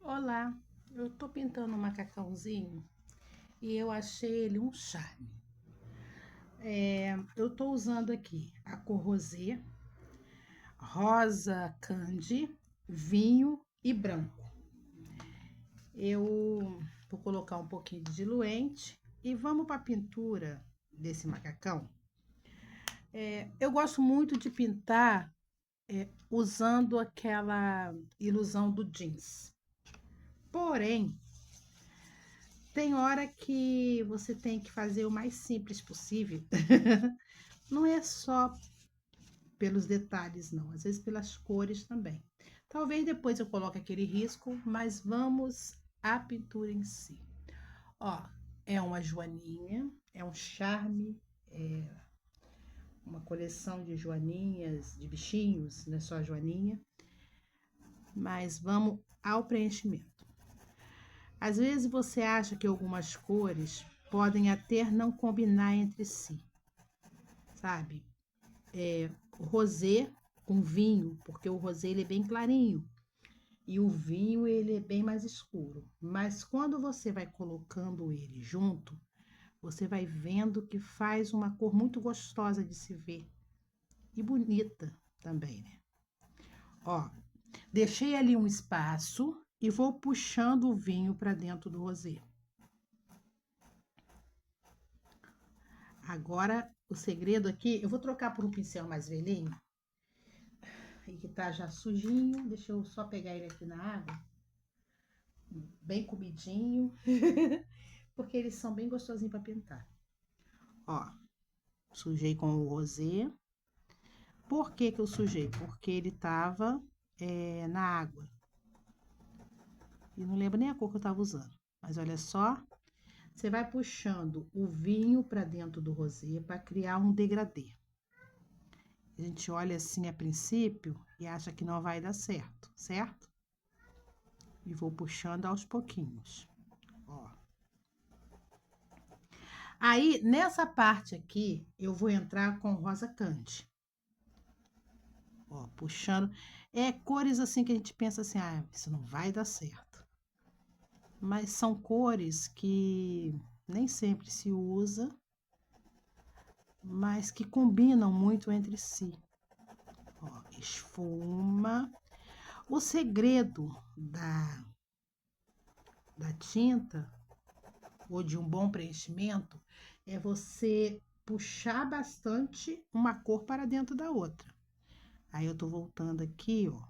Olá, eu tô pintando um macacãozinho e eu achei ele um charme. Eu tô usando aqui a cor rosé, rosa candy, vinho e branco. Eu vou colocar um pouquinho de diluente e vamos para a pintura desse macacão. Eu gosto muito de pintar usando aquela ilusão do jeans. Porém, tem hora que você tem que fazer o mais simples possível. Não é só pelos detalhes, não, às vezes pelas cores também. Talvez depois eu coloque aquele risco, mas vamos à pintura em si. Ó, é uma joaninha, é um charme, uma coleção de joaninhas, de bichinhos, não é só a joaninha. Mas vamos ao preenchimento. Às vezes você acha que algumas cores podem até não combinar entre si, sabe? O rosé com vinho, porque o rosé ele é bem clarinho e o vinho ele é bem mais escuro. Mas quando você vai colocando ele junto, você vai vendo que faz uma cor muito gostosa de se ver e bonita também, né? Ó, deixei ali um espaço e vou puxando o vinho para dentro do rosé. Agora, o segredo aqui, eu vou trocar por um pincel mais velhinho e que tá já sujinho. Deixa eu só pegar ele aqui na água, bem comidinho, porque eles são bem gostosinhos para pintar. Ó, sujei com o rosé. Por que que eu sujei? Porque ele tava na água. E não lembro nem a cor que eu tava usando. Mas olha só, você vai puxando o vinho para dentro do rosé para criar um degradê. A gente olha assim a princípio e acha que não vai dar certo, certo? E vou puxando aos pouquinhos. Ó. Aí, nessa parte aqui, eu vou entrar com rosa candy. Ó, puxando. É cores assim que a gente pensa assim, ah, isso não vai dar certo. Mas são cores que nem sempre se usa, mas que combinam muito entre si. Ó, esfuma. O segredo da tinta ou de um bom preenchimento é você puxar bastante uma cor para dentro da outra. Aí eu tô voltando aqui, ó,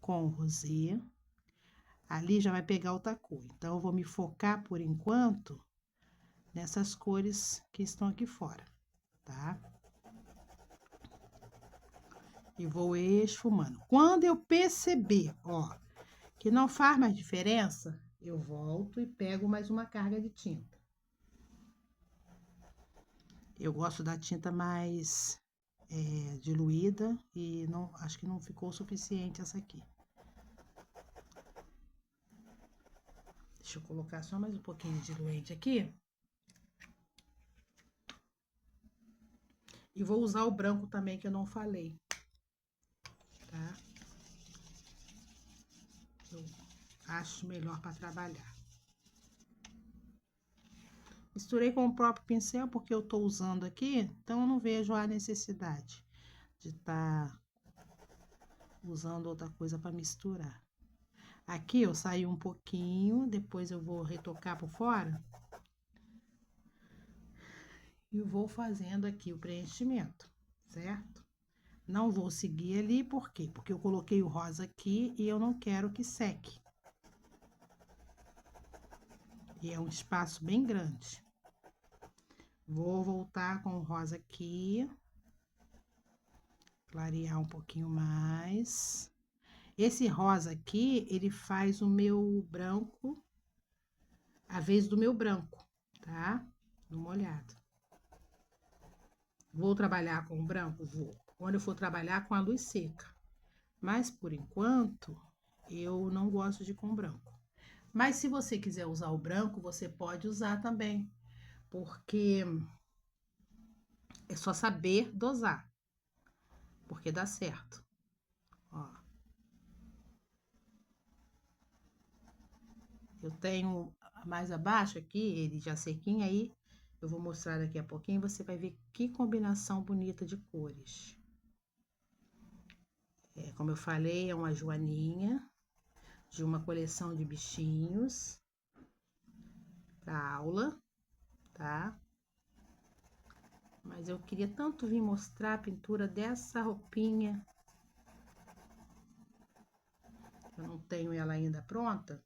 com o rosé. Ali já vai pegar outra cor. Então, eu vou me focar por enquanto nessas cores que estão aqui fora, tá? E vou esfumando. Quando eu perceber, ó, que não faz mais diferença, eu volto e pego mais uma carga de tinta. Eu gosto da tinta mais diluída e não, acho que não ficou o suficiente essa aqui. Deixa eu colocar só mais um pouquinho de diluente aqui. E vou usar o branco também, que eu não falei, tá? Eu acho melhor para trabalhar. Misturei com o próprio pincel, porque eu tô usando aqui, então eu não vejo a necessidade de estar usando outra coisa para misturar. Aqui eu saí um pouquinho, depois eu vou retocar por fora. E vou fazendo aqui o preenchimento, certo? Não vou seguir ali, por quê? Porque eu coloquei o rosa aqui e eu não quero que seque. E é um espaço bem grande. Vou voltar com o rosa aqui. Clarear um pouquinho mais. Esse rosa aqui, ele faz o meu branco, a vez do meu branco, tá? No molhado. Vou trabalhar com o branco? Vou. Quando eu for trabalhar com a luz seca. Mas, por enquanto, eu não gosto de com branco. Mas, se você quiser usar o branco, você pode usar também. Porque é só saber dosar. Porque dá certo. Ó. Eu tenho mais abaixo aqui, ele já sequinho aí. Eu vou mostrar daqui a pouquinho, você vai ver que combinação bonita de cores. Como eu falei, é uma joaninha de uma coleção de bichinhos para aula, tá? Mas eu queria tanto vir mostrar a pintura dessa roupinha. Eu não tenho ela ainda pronta,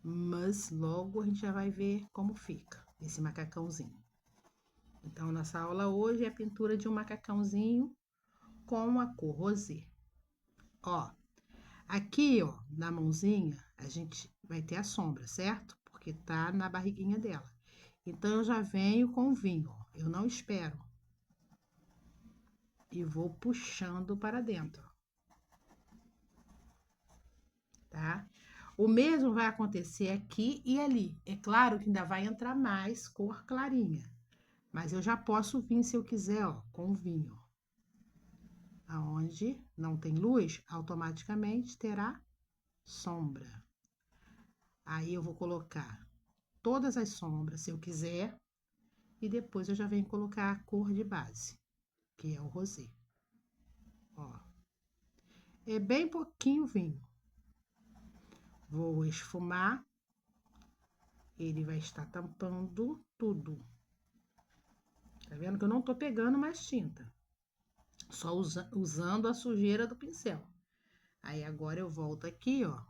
mas logo a gente já vai ver como fica esse macacãozinho. Então, nossa aula hoje é a pintura de um macacãozinho com a cor rosé. Ó, aqui, ó, na mãozinha, a gente vai ter a sombra, certo? Porque tá na barriguinha dela. Então, eu já venho com o vinho, ó. Eu não espero. E vou puxando para dentro, tá? O mesmo vai acontecer aqui e ali. É claro que ainda vai entrar mais cor clarinha. Mas eu já posso vir, se eu quiser, ó, com o vinho. Aonde não tem luz, automaticamente terá sombra. Aí eu vou colocar todas as sombras, se eu quiser, e depois eu já venho colocar a cor de base, que é o rosé. Ó, é bem pouquinho vinho. Vou esfumar, ele vai estar tampando tudo. Tá vendo que eu não tô pegando mais tinta, só usando a sujeira do pincel. Aí agora eu volto aqui, ó,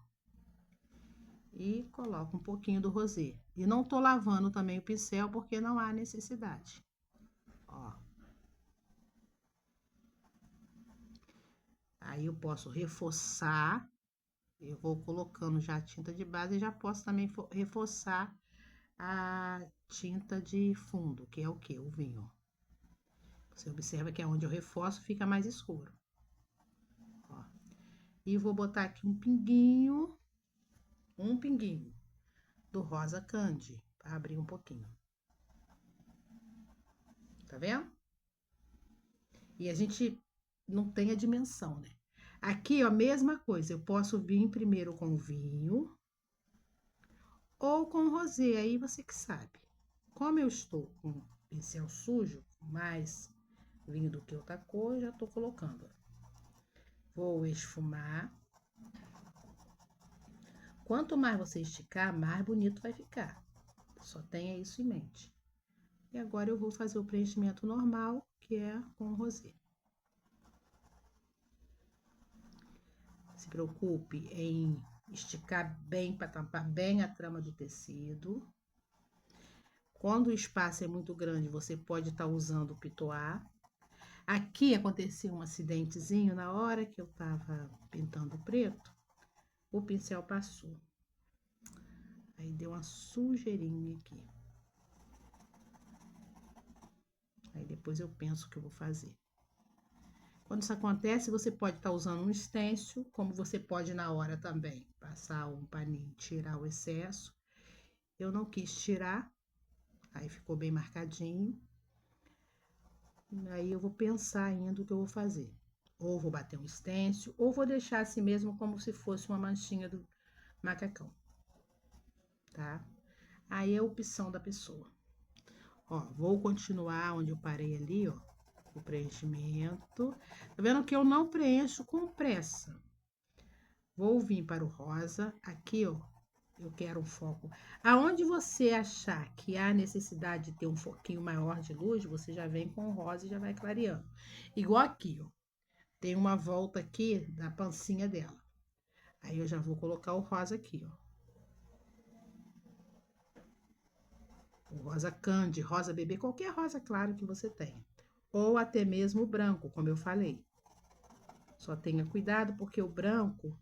e coloco um pouquinho do rosé. E não tô lavando também o pincel porque não há necessidade. Ó. Aí eu posso reforçar, eu vou colocando já a tinta de base e já posso também reforçar a tinta de fundo, que é o que? O vinho. Você observa que é onde eu reforço fica mais escuro. Ó. E vou botar aqui um pinguinho do rosa candy, para abrir um pouquinho. Tá vendo? E a gente não tem a dimensão, né? Aqui, ó, a mesma coisa, eu posso vir primeiro com o vinho ou com o rosé, aí você que sabe. Como eu estou com o pincel sujo, mais vinho do que outra cor, já tô colocando. Vou esfumar. Quanto mais você esticar, mais bonito vai ficar. Só tenha isso em mente. E agora eu vou fazer o preenchimento normal, que é com o rosé. Se preocupe em esticar bem para tampar bem a trama do tecido. Quando o espaço é muito grande, você pode estar usando o pitoar. Aqui aconteceu um acidentezinho na hora que eu tava pintando preto, o pincel passou. Aí deu uma sujeirinha aqui. Aí depois eu penso o que eu vou fazer. Quando isso acontece, você pode estar usando um stencil, como você pode na hora também passar um paninho, tirar o excesso. Eu não quis tirar, aí ficou bem marcadinho. Aí eu vou pensar ainda o que eu vou fazer. Ou vou bater um stencil, ou vou deixar assim mesmo como se fosse uma manchinha do macacão, tá? Aí é a opção da pessoa. Ó, vou continuar onde eu parei ali, ó, o preenchimento. Tá vendo que eu não preencho com pressa. Vou vir para o rosa, aqui, ó, eu quero um foco. Aonde você achar que há necessidade de ter um foquinho maior de luz, você já vem com o rosa e já vai clareando. Igual aqui, ó, tem uma volta aqui da pancinha dela. Aí eu já vou colocar o rosa aqui, ó. O rosa candy, rosa bebê, qualquer rosa claro que você tenha. Ou até mesmo o branco, como eu falei. Só tenha cuidado, porque o branco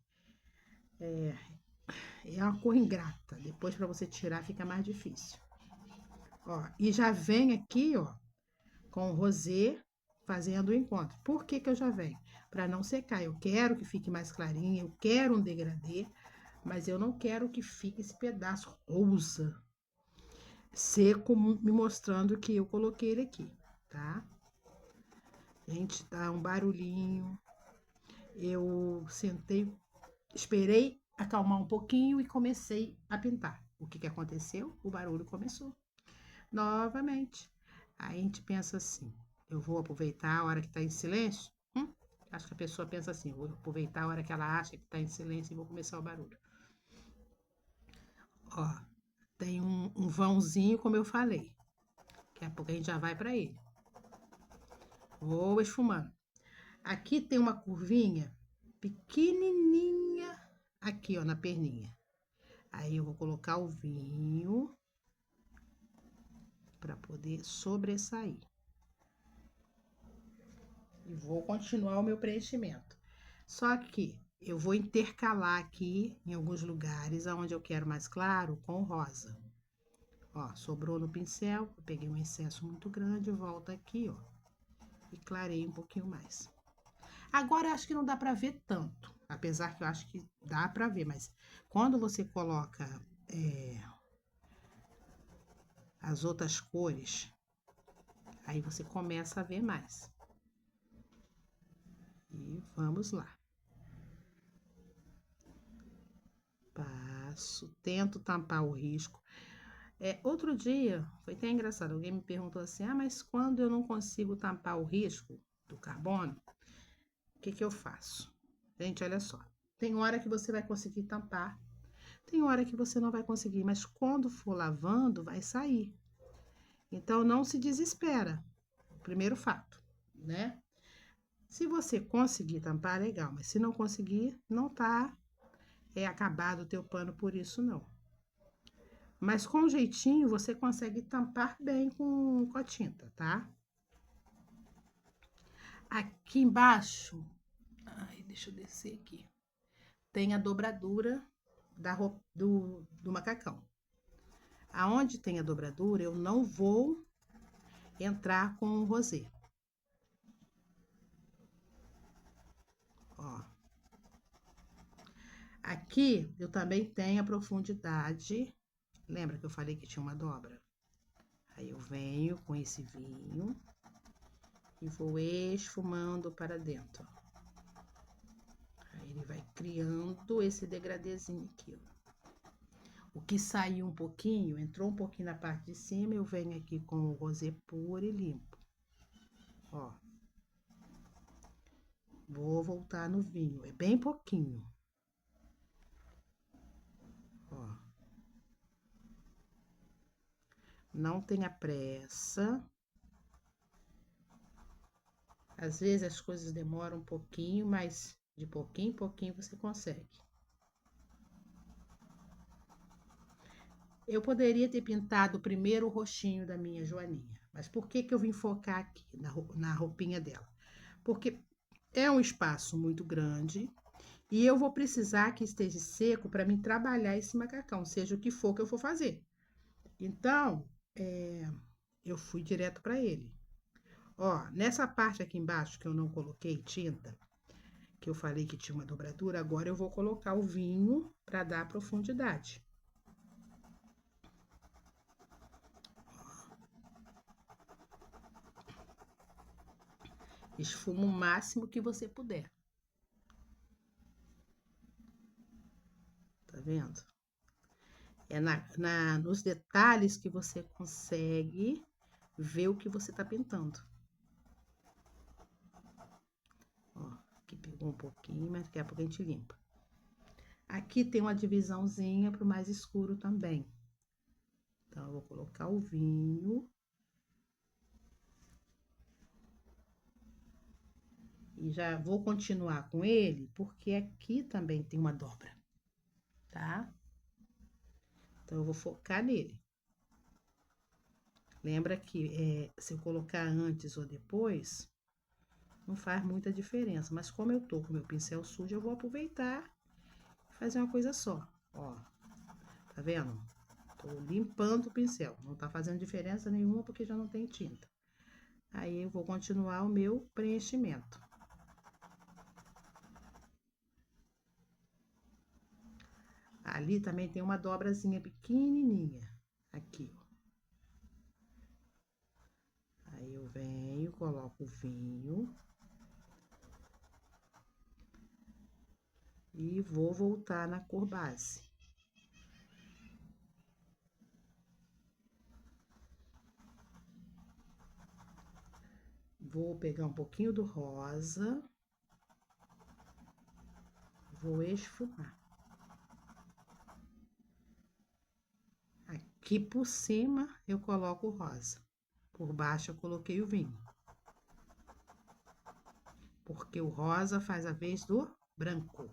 é uma cor ingrata. Depois, para você tirar, fica mais difícil. Ó, e já vem aqui, ó, com o rosé fazendo o encontro. Por que que eu já venho? Para não secar. Eu quero que fique mais clarinho, eu quero um degradê, mas eu não quero que fique esse pedaço rosa seco, me mostrando que eu coloquei ele aqui, tá? Gente, tá um barulhinho. Eu sentei, esperei acalmar um pouquinho e comecei a pintar. O que que aconteceu? O barulho começou novamente. Aí a gente pensa assim: eu vou aproveitar a hora que está em silêncio? Acho que a pessoa pensa assim: vou aproveitar a hora que ela acha que está em silêncio e vou começar o barulho. Ó, tem um vãozinho, como eu falei. Daqui a pouco a gente já vai para ele. Vou esfumando. Aqui tem uma curvinha pequenininha aqui, ó, na perninha. Aí eu vou colocar o vinho para poder sobressair. E vou continuar o meu preenchimento. Só que eu vou intercalar aqui em alguns lugares onde eu quero mais claro com rosa. Ó, sobrou no pincel, eu peguei um excesso muito grande, volto aqui, ó, e clarei um pouquinho mais. Agora eu acho que não dá pra ver tanto, apesar que eu acho que dá pra ver, mas quando você coloca as outras cores, aí você começa a ver mais. E vamos lá. Passo, tento tampar o risco. Outro dia, foi até engraçado, alguém me perguntou assim: ah, mas quando eu não consigo tampar o risco do carbono, o que que eu faço? Gente, olha só. Tem hora que você vai conseguir tampar, tem hora que você não vai conseguir, mas quando for lavando, vai sair. Então, não se desespera. Primeiro fato, né? Se você conseguir tampar, legal, mas se não conseguir, não tá acabado o teu pano por isso, não. Mas com jeitinho, você consegue tampar bem com a tinta, tá? Aqui embaixo, ai, deixa eu descer aqui, tem a dobradura do macacão. Aonde tem a dobradura, eu não vou entrar com o rosê. Ó. Aqui eu também tenho a profundidade. Lembra que eu falei que tinha uma dobra? Aí eu venho com esse vinho e vou esfumando para dentro. Aí ele vai criando esse degradêzinho aqui, ó. O que saiu um pouquinho, entrou um pouquinho na parte de cima, eu venho aqui com o rosé puro e limpo. Ó. Vou voltar no vinho, é bem pouquinho. Ó. Não tenha pressa. Às vezes as coisas demoram um pouquinho, mas de pouquinho em pouquinho você consegue. Eu poderia ter pintado primeiro o roxinho da minha Joaninha, mas por que que eu vim focar aqui na roupinha dela? Porque é um espaço muito grande e eu vou precisar que esteja seco para mim trabalhar esse macacão, seja o que for que eu for fazer. Então, eu fui direto para ele. Ó, nessa parte aqui embaixo que eu não coloquei tinta, que eu falei que tinha uma dobradura, agora eu vou colocar o vinho para dar profundidade. Esfuma o máximo que você puder. Tá vendo? É nos detalhes que você consegue ver o que você tá pintando. Ó, aqui pegou um pouquinho, mas daqui a pouco a gente limpa. Aqui tem uma divisãozinha pro mais escuro também. Então, eu vou colocar o vinho. E já vou continuar com ele, porque aqui também tem uma dobra, tá? Então, eu vou focar nele. Lembra que se eu colocar antes ou depois, não faz muita diferença. Mas como eu tô com meu pincel sujo, eu vou aproveitar e fazer uma coisa só. Ó, tá vendo? Tô limpando o pincel. Não tá fazendo diferença nenhuma porque já não tem tinta. Aí eu vou continuar o meu preenchimento. Ali também tem uma dobrazinha pequenininha. Aqui, ó. Aí eu venho, coloco o vinho. E vou voltar na cor base. Vou pegar um pouquinho do rosa. Vou esfumar. Aqui por cima eu coloco o rosa. Por baixo eu coloquei o vinho. Porque o rosa faz a vez do branco.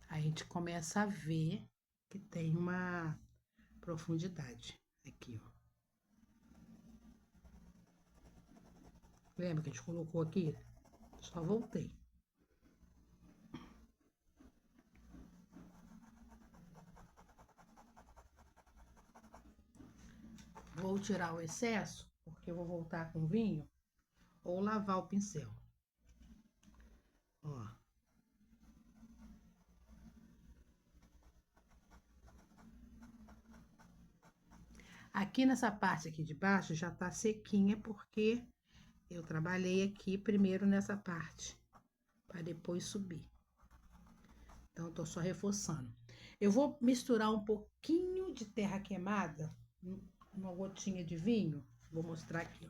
A gente começa a ver que tem uma profundidade aqui, ó. Lembra que a gente colocou aqui? Só voltei. Vou tirar o excesso, porque eu vou voltar com vinho, ou lavar o pincel. Ó. Aqui nessa parte aqui de baixo já tá sequinha, porque eu trabalhei aqui primeiro nessa parte, para depois subir. Então, eu tô só reforçando. Eu vou misturar um pouquinho de terra queimada, uma gotinha de vinho. Vou mostrar aqui,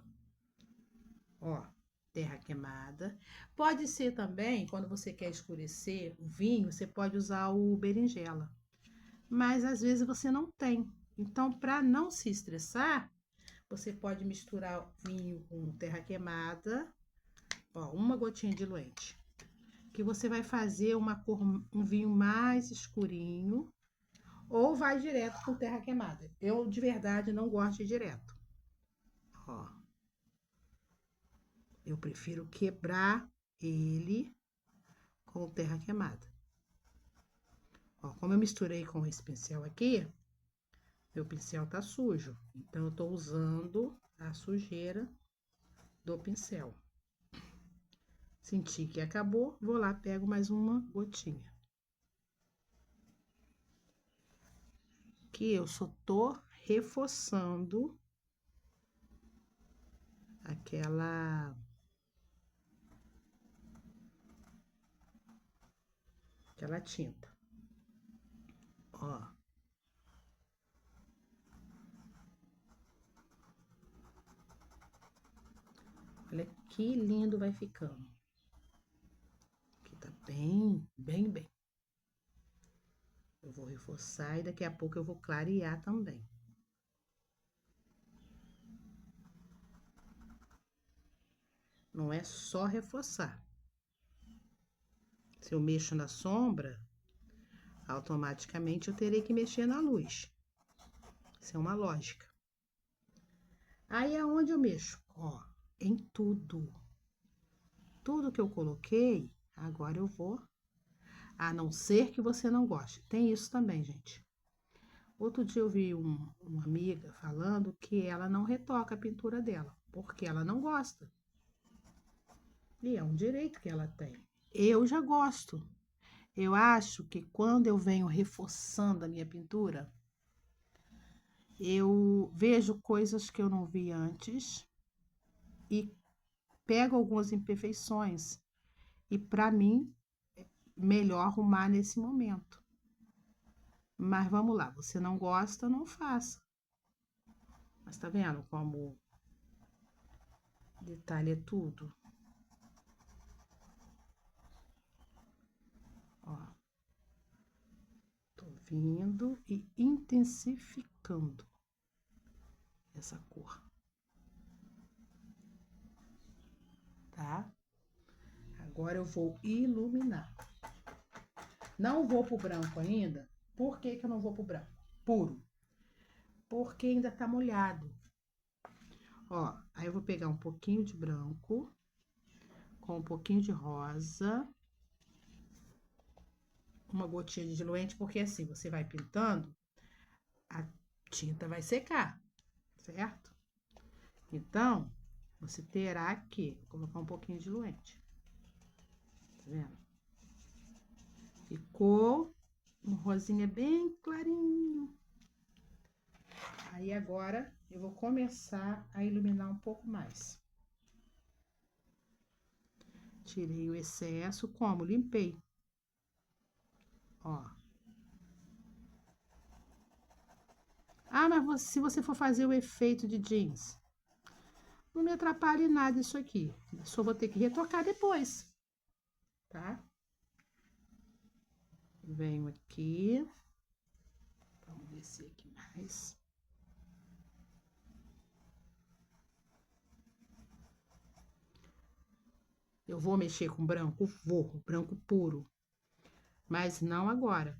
ó. Terra queimada. Pode ser também, quando você quer escurecer o vinho, você pode usar o berinjela. Mas às vezes você não tem. Então, para não se estressar, você pode misturar vinho com terra queimada, ó, uma gotinha diluente, que você vai fazer um vinho mais escurinho, ou vai direto com terra queimada. Eu, de verdade, não gosto de direto. Ó. Eu prefiro quebrar ele com terra queimada. Ó, como eu misturei com esse pincel aqui, meu pincel tá sujo. Então, eu tô usando a sujeira do pincel. Senti que acabou, vou lá, pego mais uma gotinha. Que eu só tô reforçando aquela tinta. Ó. Olha que lindo vai ficando. Aqui tá bem, bem, bem. Eu vou reforçar e daqui a pouco eu vou clarear também. Não é só reforçar. Se eu mexo na sombra, automaticamente eu terei que mexer na luz. Isso é uma lógica. Aí é onde eu mexo, ó, em tudo. Tudo que eu coloquei, agora eu vou. A não ser que você não goste. Tem isso também, gente. Outro dia eu vi uma amiga falando que ela não retoca a pintura dela, porque ela não gosta. E é um direito que ela tem. Eu já gosto. Eu acho que quando eu venho reforçando a minha pintura, eu vejo coisas que eu não vi antes e pego algumas imperfeições. E para mim, melhor arrumar nesse momento. Mas vamos lá, você não gosta, não faça. Mas tá vendo como detalhe é tudo? Ó. Tô vindo e intensificando essa cor. Tá? Agora eu vou iluminar. Não vou pro branco ainda. Por que que eu não vou pro branco? Puro. Porque ainda tá molhado. Ó, aí eu vou pegar um pouquinho de branco com um pouquinho de rosa, uma gotinha de diluente, porque assim, você vai pintando, a tinta vai secar, certo? Então, você terá que colocar um pouquinho de diluente. Tá vendo? Ficou um rosinha bem clarinho. Aí agora eu vou começar a iluminar um pouco mais. tirei o excesso, como? Limpei. Ó. Ah, mas se você for fazer o efeito de jeans, não me atrapalhe nada isso aqui. Só vou ter que retocar depois, tá? Venho aqui. Vamos descer aqui mais. Eu vou mexer com branco? Vou, branco puro. Mas não agora.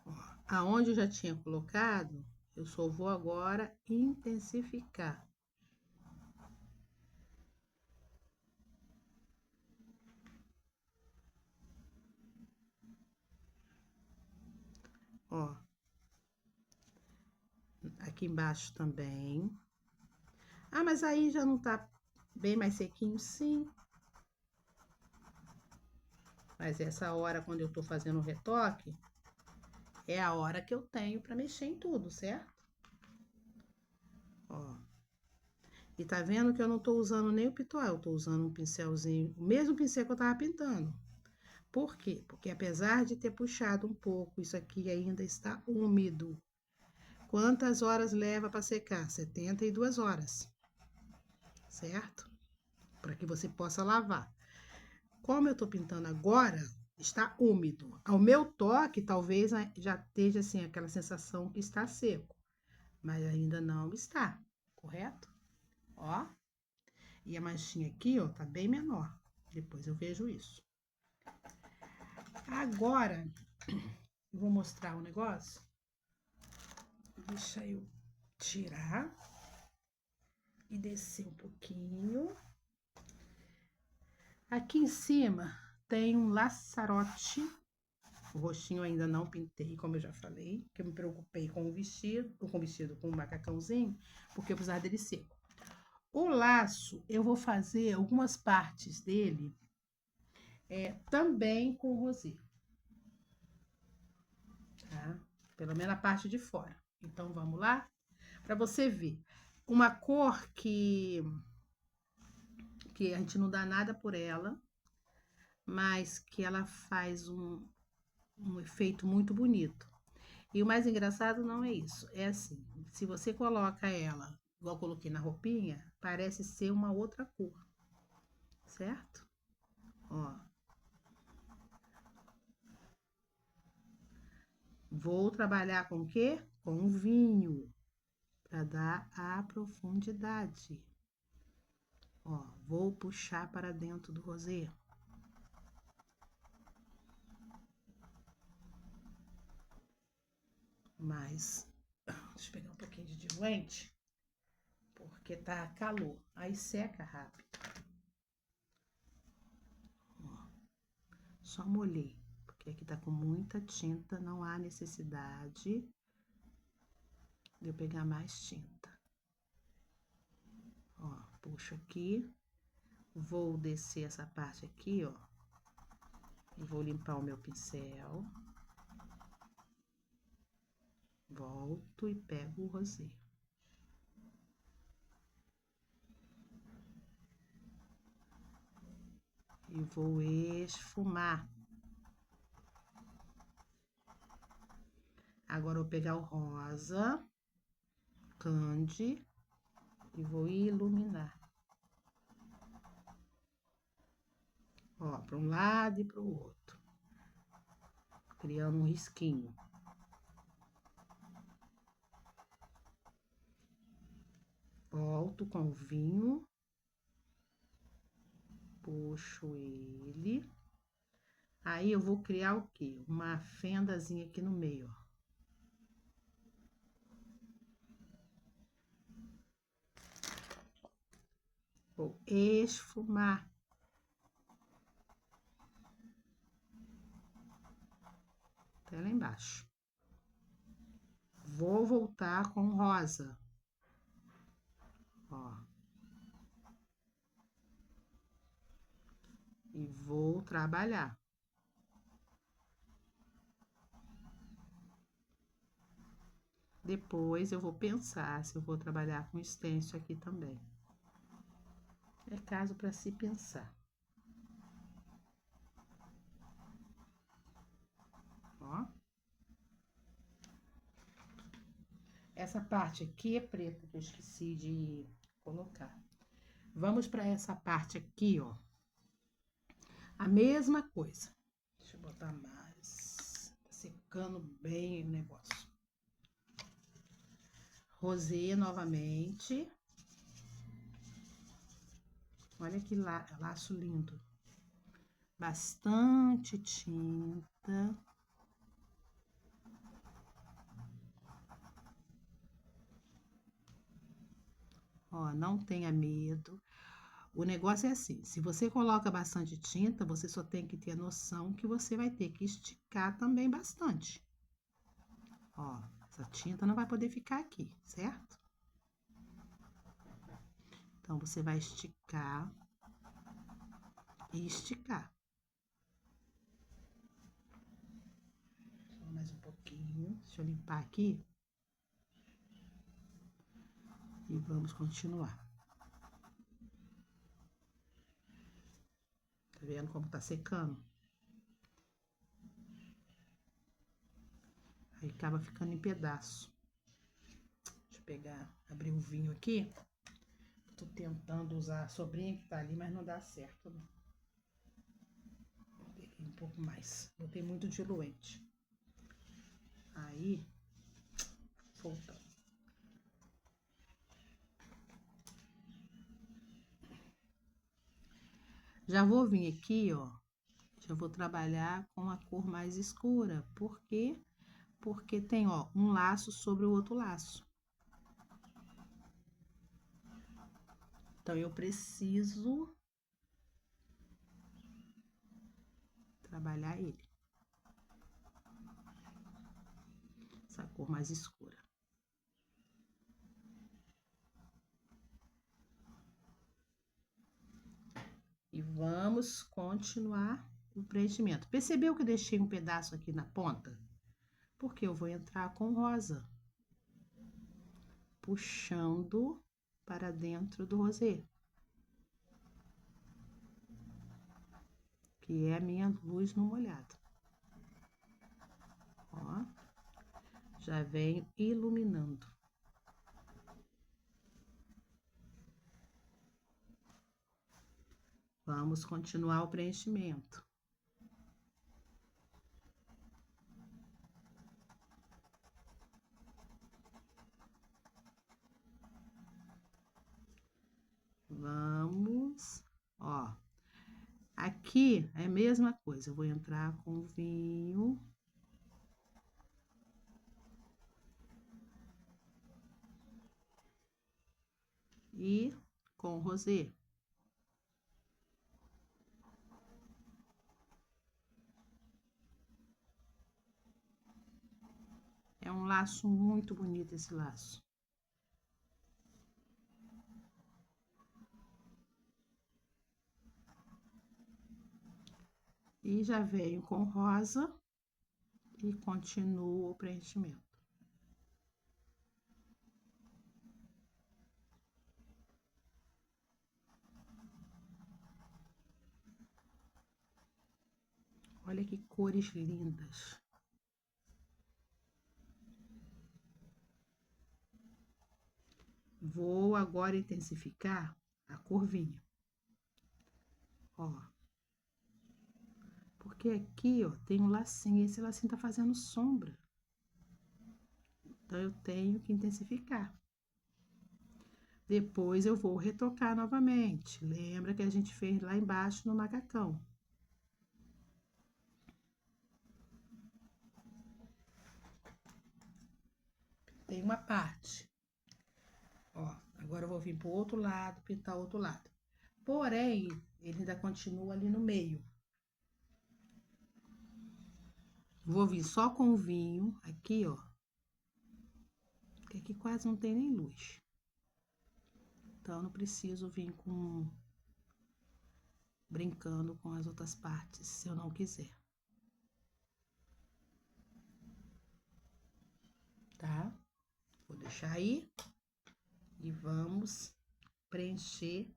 Ó, aonde eu já tinha colocado, eu só vou agora intensificar. Ó. Aqui embaixo também. Ah, mas aí já não tá bem mais sequinho? Sim. Mas essa hora, quando eu tô fazendo o retoque, é a hora que eu tenho pra mexer em tudo, certo? Ó. E tá vendo que eu não tô usando nem o pitoal, eu tô usando um pincelzinho, o mesmo pincel que eu tava pintando. Por quê? Porque apesar de ter puxado um pouco, isso aqui ainda está úmido. Quantas horas leva para secar? 72 horas, certo? Para que você possa lavar. Como eu estou pintando agora, está úmido. Ao meu toque, talvez já esteja assim, aquela sensação que está seco, mas ainda não está, correto? Ó, e a manchinha aqui, ó, tá bem menor. Depois eu vejo isso. Agora, eu vou mostrar o negócio. Deixa eu tirar e descer um pouquinho. Aqui em cima tem um laçarote. O roxinho ainda não pintei, como eu já falei, que eu me preocupei com com o macacãozinho, porque eu precisava dele seco. O laço, eu vou fazer algumas partes dele também com rosê, tá? Pelo menos a parte de fora. Então, vamos lá? Para você ver. Uma cor que a gente não dá nada por ela, mas que ela faz um efeito muito bonito. E o mais engraçado não é isso, é assim, se você coloca ela, igual eu coloquei na roupinha, parece ser uma outra cor, certo? Ó. Vou trabalhar com o quê? Com vinho, para dar a profundidade. Ó, vou puxar para dentro do rosé. Mas, deixa eu pegar um pouquinho de diluente, porque tá calor, aí seca rápido. Ó, só molhei, porque aqui tá com muita tinta, não há necessidade de eu pegar mais tinta. Ó, puxo aqui, vou descer essa parte aqui, ó, e vou limpar o meu pincel. Volto e pego o rosé. E vou esfumar. Agora eu vou pegar o rosa, candy, e vou iluminar. Ó, para um lado e para o outro. Criando um risquinho. Volto com o vinho. Puxo ele. Aí eu vou criar o quê? Uma fendazinha aqui no meio, ó. Vou esfumar. Até lá embaixo. Vou voltar com rosa. Ó. E vou trabalhar. Depois eu vou pensar se eu vou trabalhar com stencil aqui também. É caso para se pensar. Ó. Essa parte aqui é preta, que eu esqueci de colocar. Vamos para essa parte aqui, ó. A mesma coisa. Deixa eu botar mais. Tá secando bem o negócio. Rosê novamente. Olha que laço lindo. Bastante tinta. Ó, não tenha medo. O negócio é assim, se você coloca bastante tinta, você só tem que ter a noção que você vai ter que esticar também bastante. Ó, essa tinta não vai poder ficar aqui, certo? Então, você vai esticar e esticar. Só mais um pouquinho. Deixa eu limpar aqui. E vamos continuar. Tá vendo como tá secando? Aí acaba ficando em pedaço. Deixa eu pegar, abrir o vinho aqui. Tô tentando usar a sobrinha que tá ali, mas não dá certo, não. Peguei um pouco mais. Botei muito diluente. Aí, voltando. Já vou vir aqui, ó. Já vou trabalhar com a cor mais escura. Por quê? Porque tem, ó, um laço sobre o outro laço. Então, eu preciso trabalhar ele. Essa cor mais escura. E vamos continuar o preenchimento. Percebeu que eu deixei um pedaço aqui na ponta? Porque eu vou entrar com rosa. Puxando para dentro do rosê. Que é a minha luz no molhado. Ó. Já venho iluminando. Vamos continuar o preenchimento. Vamos, ó. Aqui é a mesma coisa, eu vou entrar com vinho. E com rosé. É um laço muito bonito esse laço. E já venho com rosa e continuo o preenchimento. Olha que cores lindas. Vou agora intensificar a cor vinho. Ó. Porque aqui, ó, tem um lacinho, esse lacinho tá fazendo sombra. Então, eu tenho que intensificar. Depois, eu vou retocar novamente. Lembra que a gente fez lá embaixo no macacão. Tem uma parte. Ó, agora eu vou vir pro outro lado, pintar o outro lado. Porém, ele ainda continua ali no meio. Vou vir só com o vinho aqui, ó. Porque aqui quase não tem nem luz. Então, não preciso vir com... brincando com as outras partes, se eu não quiser. Tá? Vou deixar aí. E vamos preencher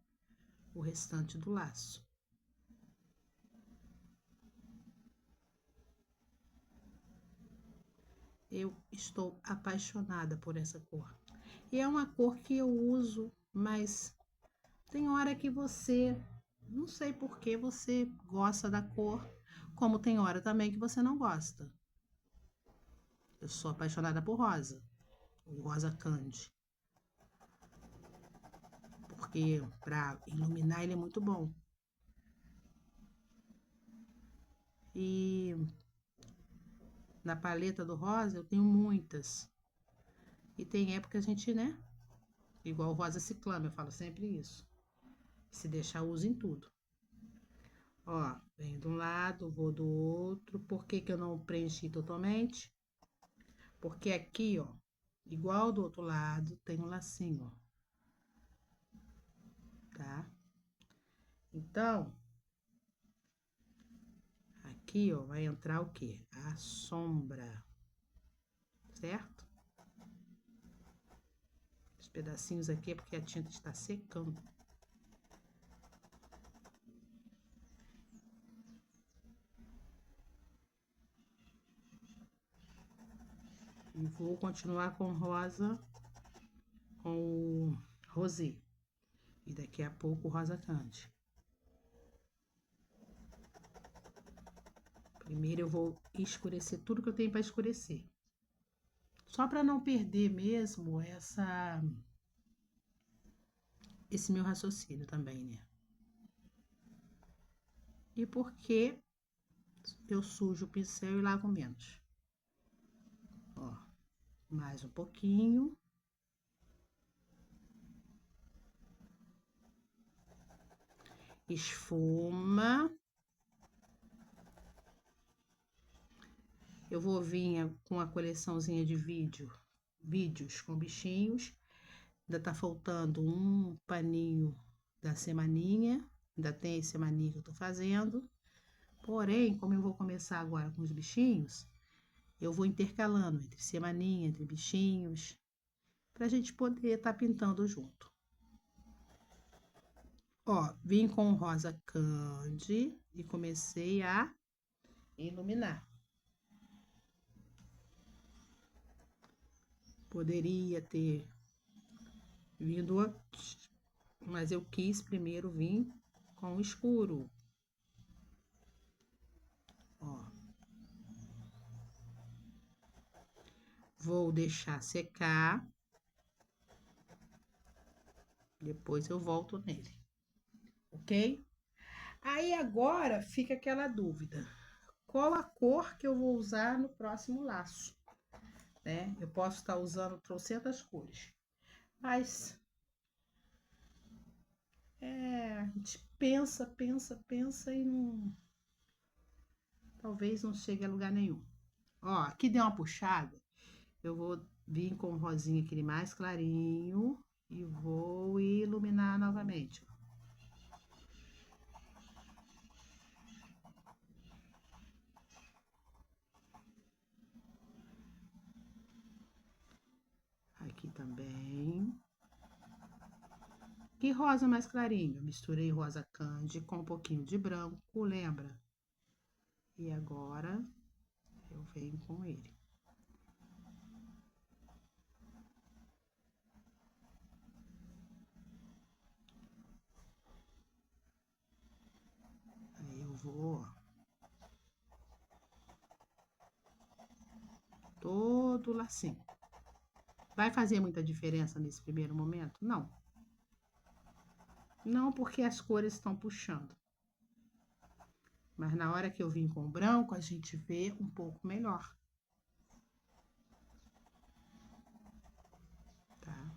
o restante do laço. Eu estou apaixonada por essa cor. E é uma cor que eu uso, mas tem hora que você, não sei por que você gosta da cor, como tem hora também que você não gosta. Eu sou apaixonada por rosa, o rosa candy, porque para iluminar ele é muito bom. E na paleta do rosa eu tenho muitas. E tem época que a gente, né? Igual o rosa ciclame, eu falo sempre isso. Se deixar, usa em tudo. Ó, venho de um lado, vou do outro. Por que que eu não preenchi totalmente? Porque aqui, ó, igual do outro lado, tem um lacinho, ó. Tá? Então, aqui, ó, vai entrar o quê? A sombra, certo? Os pedacinhos aqui é porque a tinta está secando. E vou continuar com rosa, com o rosé. E daqui a pouco o rosa candy. Primeiro eu vou escurecer tudo que eu tenho para escurecer. Só para não perder mesmo esse meu raciocínio também, né? E porque eu sujo o pincel e lavo menos. Ó, mais um pouquinho. Esfuma. Eu vou vir com a coleçãozinha de vídeos com bichinhos. Ainda tá faltando um paninho da semaninha. Ainda tem esse semaninha que eu tô fazendo. Porém, como eu vou começar agora com os bichinhos, eu vou intercalando entre semaninha, entre bichinhos, pra gente poder estar pintando junto. Ó, vim com o rosa candy e comecei a iluminar. Poderia ter vindo antes, mas eu quis primeiro vir com o escuro. Ó. Vou deixar secar. Depois eu volto nele. Ok? Aí agora fica aquela dúvida. Qual a cor que eu vou usar no próximo laço? Né? Eu posso estar usando trocentas cores. Mas a gente pensa e não, talvez não chegue a lugar nenhum. Ó, aqui deu uma puxada. Eu vou vir com o rosinha aquele mais clarinho e vou iluminar novamente. Aqui também. Que rosa mais clarinho? Misturei rosa candy com um pouquinho de branco, lembra? E agora eu venho com ele. Aí eu vou, ó, todo lacinho. Vai fazer muita diferença nesse primeiro momento? Não. Não, porque as cores estão puxando. Mas na hora que eu vim com o branco, a gente vê um pouco melhor. Tá?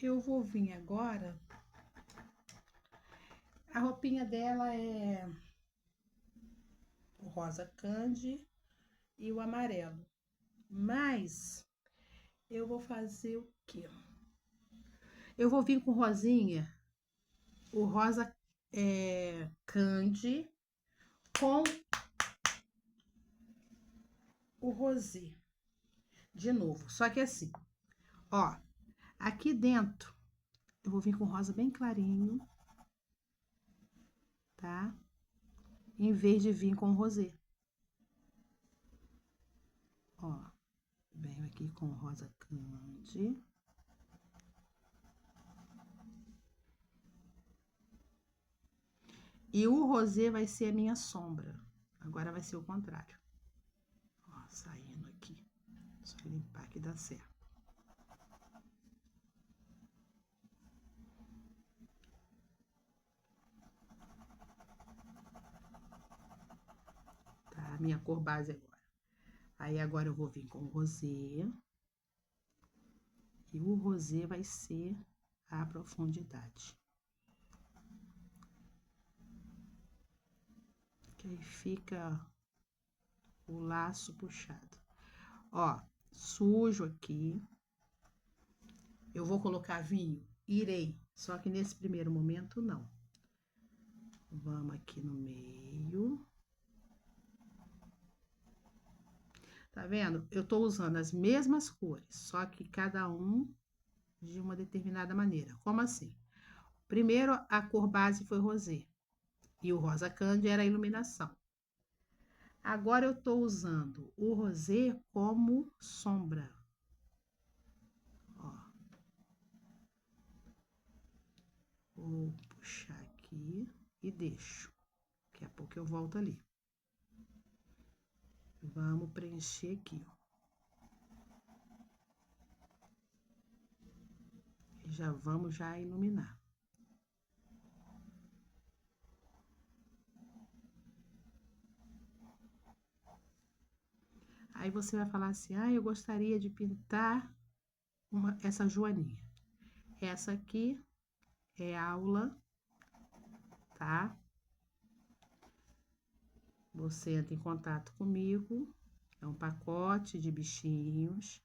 Eu vou vir agora. A roupinha dela é o rosa candy e o amarelo. Mas eu vou fazer o quê? Eu vou vir com rosinha, o rosa candy com o rosé. De novo, só que assim, ó, Aqui dentro, eu vou vir com rosa bem clarinho, tá? Em vez de vir com rosé. Ó, venho aqui com rosa candy. E o rosé vai ser a minha sombra. Agora vai ser o contrário. Ó, saindo aqui. Só limpar que dá certo. Tá? Minha cor base agora. Aí agora eu vou vir com o rosé. E o rosé vai ser a profundidade. Que aí fica o laço puxado. Ó, sujo aqui. Eu vou colocar vinho? Irei. Só que nesse primeiro momento, não. Vamos aqui no meio. Tá vendo? Eu tô usando as mesmas cores, só que cada um de uma determinada maneira. Como assim? Primeiro, a cor base foi rosé. E o rosa candy era a iluminação. Agora eu tô usando o rosé como sombra. Ó. Vou puxar aqui e deixo. Daqui a pouco eu volto ali. Vamos preencher aqui, ó. E já vamos já iluminar. Aí você vai falar assim, ah, eu gostaria de pintar essa joaninha. Essa aqui é aula, tá? Você entra em contato comigo, é um pacote de bichinhos,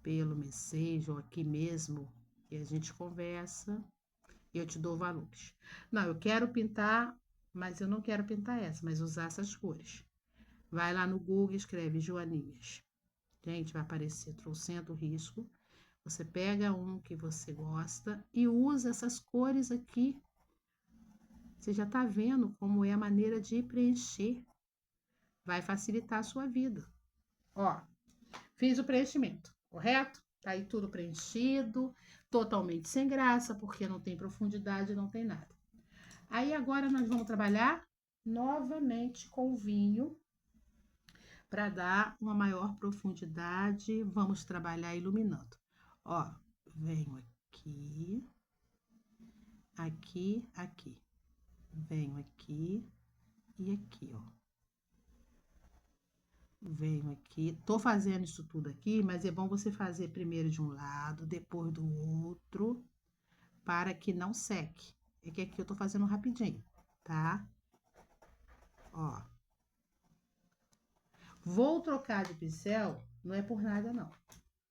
pelo Message ou aqui mesmo, e a gente conversa e eu te dou valores. Não, eu quero pintar, mas eu não quero pintar essa, mas usar essas cores. Vai lá no Google e escreve joaninhas. Gente, vai aparecer trocentos risco. Você pega um que você gosta e usa essas cores aqui. Você já tá vendo como é a maneira de preencher. Vai facilitar a sua vida. Ó, fiz o preenchimento, correto? Tá aí tudo preenchido, totalmente sem graça, porque não tem profundidade, não tem nada. Aí agora nós vamos trabalhar novamente com o vinho para dar uma maior profundidade. Vamos trabalhar iluminando. Ó, venho aqui, aqui, aqui. Venho aqui e aqui, ó. Venho aqui, tô fazendo isso tudo aqui, mas é bom você fazer primeiro de um lado, depois do outro, para que não seque. É que aqui eu tô fazendo rapidinho, tá? Ó. Vou trocar de pincel, não é por nada não.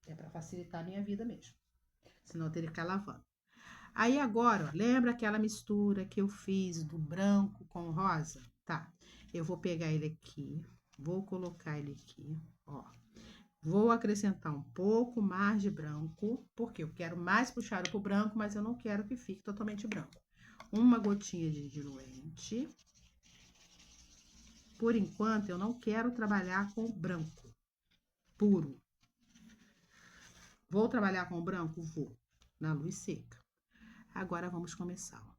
É para facilitar a minha vida mesmo. Senão eu teria que ficar lavando. Aí agora, ó, lembra aquela mistura que eu fiz do branco com o rosa? Tá. Eu vou pegar ele aqui, vou colocar ele aqui, ó. Vou acrescentar um pouco mais de branco, porque eu quero mais puxado pro branco, mas eu não quero que fique totalmente branco. Uma gotinha de diluente. Por enquanto, eu não quero trabalhar com branco puro. Vou trabalhar com branco? Vou, na luz seca. Agora, vamos começar, ó.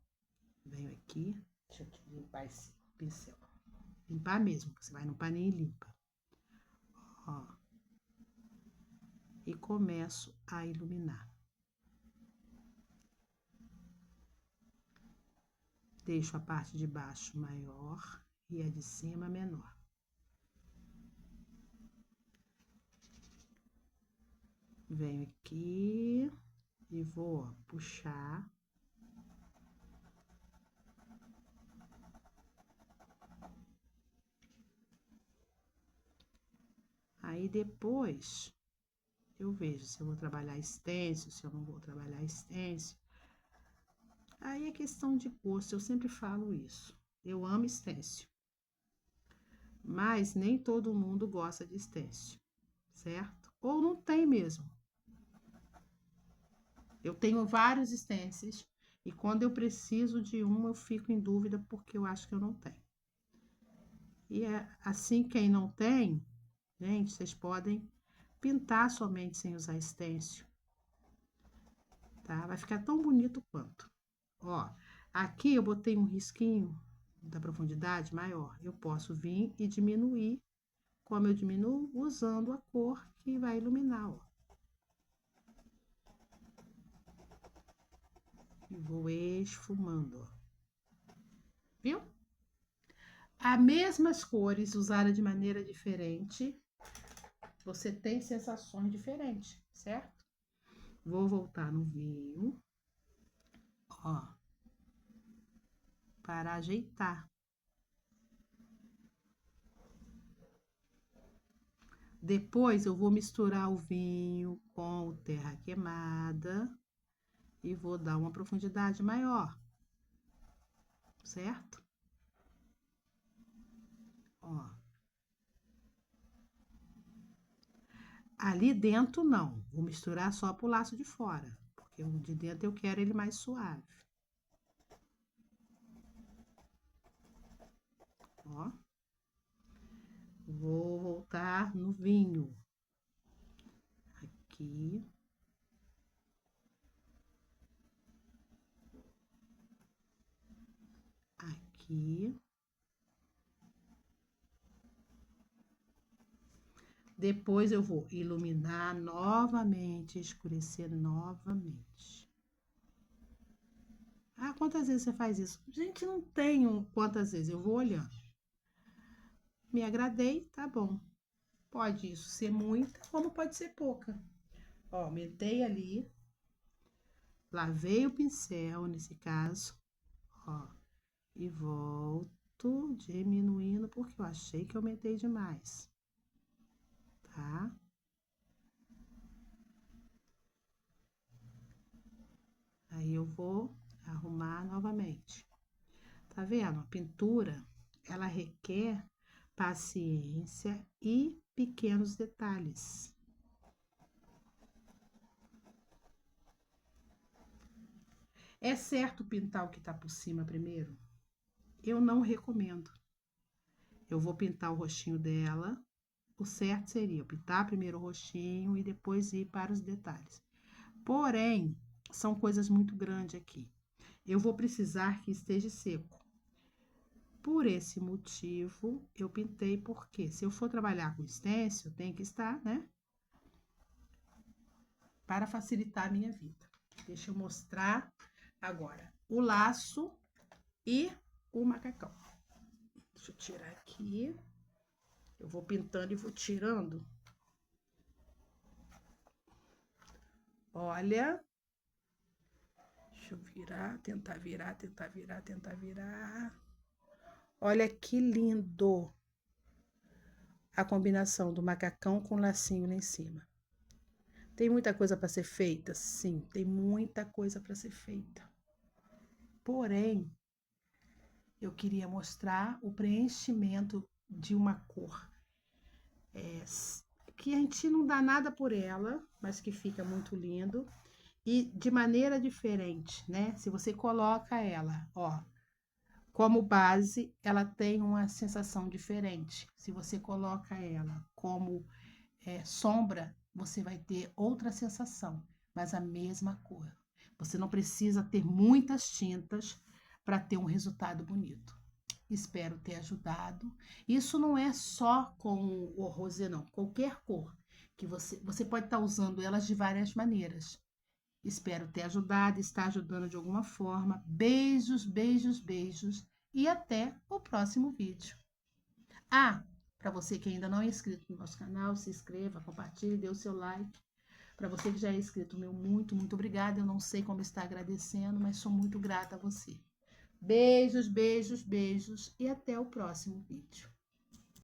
Venho aqui, deixa eu limpar esse pincel. Limpar mesmo, você vai no paninho e limpa. Ó. E começo a iluminar. Deixo a parte de baixo maior e a de cima menor. Venho aqui e vou, ó, puxar. Aí depois eu vejo se eu vou trabalhar stencil, se eu não vou trabalhar stencil. Aí é questão de gosto, eu sempre falo isso. Eu amo stencil. Mas nem todo mundo gosta de stencil, certo? Ou não tem mesmo. Eu tenho vários stencils e quando eu preciso de um, eu fico em dúvida porque eu acho que eu não tenho. E é assim, quem não tem, gente, vocês podem pintar somente sem usar stencil, tá? Vai ficar tão bonito quanto. Ó, aqui eu botei um risquinho da profundidade maior. Eu posso vir e diminuir, como eu diminuo, usando a cor que vai iluminar, ó. E vou esfumando, ó. Viu? As mesmas cores usadas de maneira diferente, você tem sensações diferentes, certo? Vou voltar no vinho, ó, para ajeitar. Depois eu vou misturar o vinho com o terra queimada e vou dar uma profundidade maior, certo? Ó. Ali dentro não, vou misturar só pro laço de fora, porque o de dentro eu quero ele mais suave. Ó. Vou voltar no vinho. Aqui. Aqui. Depois eu vou iluminar novamente, escurecer novamente. Ah, quantas vezes você faz isso? Gente, não tenho quantas vezes, eu vou olhando. Me agradei, tá bom. Pode isso ser muita, como pode ser pouca. Ó, aumentei ali, lavei o pincel nesse caso, ó, e volto diminuindo porque eu achei que aumentei demais, tá? Aí eu vou arrumar novamente. Tá vendo? A pintura, ela requer paciência e pequenos detalhes. É certo pintar o que tá por cima primeiro? Eu não recomendo. Eu vou pintar o rostinho dela. O certo seria eu pintar primeiro o rostinho e depois ir para os detalhes. Porém, são coisas muito grandes aqui. Eu vou precisar que esteja seco. Por esse motivo, eu pintei, porque se eu for trabalhar com stencil, tem que estar, né? Para facilitar a minha vida. Deixa eu mostrar agora o laço e o macacão. Deixa eu tirar aqui. Eu vou pintando e vou tirando. Olha. Deixa eu virar, tentar virar, tentar virar, tentar virar. Olha que lindo a combinação do macacão com o lacinho lá em cima. Tem muita coisa para ser feita? Sim, tem muita coisa para ser feita. Porém, eu queria mostrar o preenchimento de uma cor que a gente não dá nada por ela, mas que fica muito lindo e de maneira diferente, né? Se você coloca ela, ó, como base, ela tem uma sensação diferente. Se você coloca ela como sombra, você vai ter outra sensação, mas a mesma cor. Você não precisa ter muitas tintas para ter um resultado bonito. Espero ter ajudado. Isso não é só com o rosé, não. Qualquer cor que você pode estar usando elas de várias maneiras. Espero ter ajudado, estar ajudando de alguma forma. Beijos, beijos, beijos e até o próximo vídeo. Ah, para você que ainda não é inscrito no nosso canal, se inscreva, compartilhe, dê o seu like. Para você que já é inscrito, meu muito, muito obrigada. Eu não sei como está agradecendo, mas sou muito grata a você. Beijos, beijos, beijos e até o próximo vídeo.